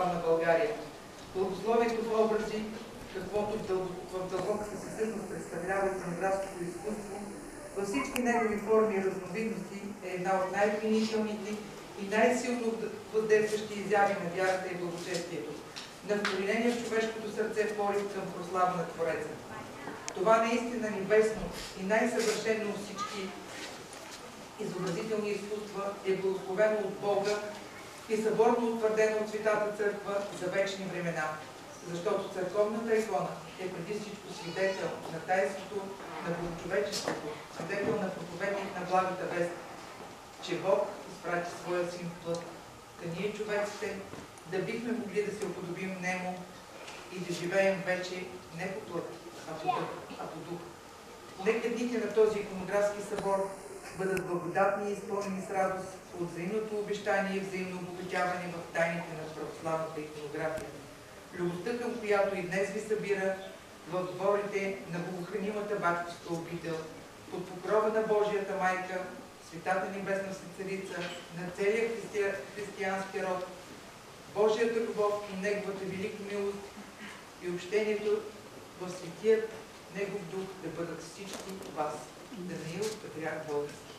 православна България. Благословието в образи, каквото в дълбоката си същност представлява иконографското изкуство, във всички негови форми и разновидности е една от най-обвинителните и най-силно въздействащи изяви на вярата и благочестието, на вкоренение в човешкото сърце порив към прослава на Твореца. Това наистина небесно и най-съвършено от всички изобразителни изкуства е благословено от Бога и съборно утвърдено от Светата Църква за вечни времена, защото църковната икона е преди всичко свидетел на тайнството на богочовечеството, свидетел на проповедник на благата вест, че Бог изпрати своя син в плът, да ние човеците да бихме могли да се уподобим нему и да живеем вече не по плът, а по дух. Нека дните на този иконографски събор бъдат благодатни и изпълнени с радост от взаимното обещание и взаимно обогатяване в тайните на православната иконография. Любовта, към която и днес ви събира в дворите на богохранимата батюшка обител, под покрова на Божията майка, Светата Небесна Царица, на целия християнски род, Божията любов и Неговата велика милост и общението в светият Негов дух да бъдат всички вас. Даниил, Патриарх Български.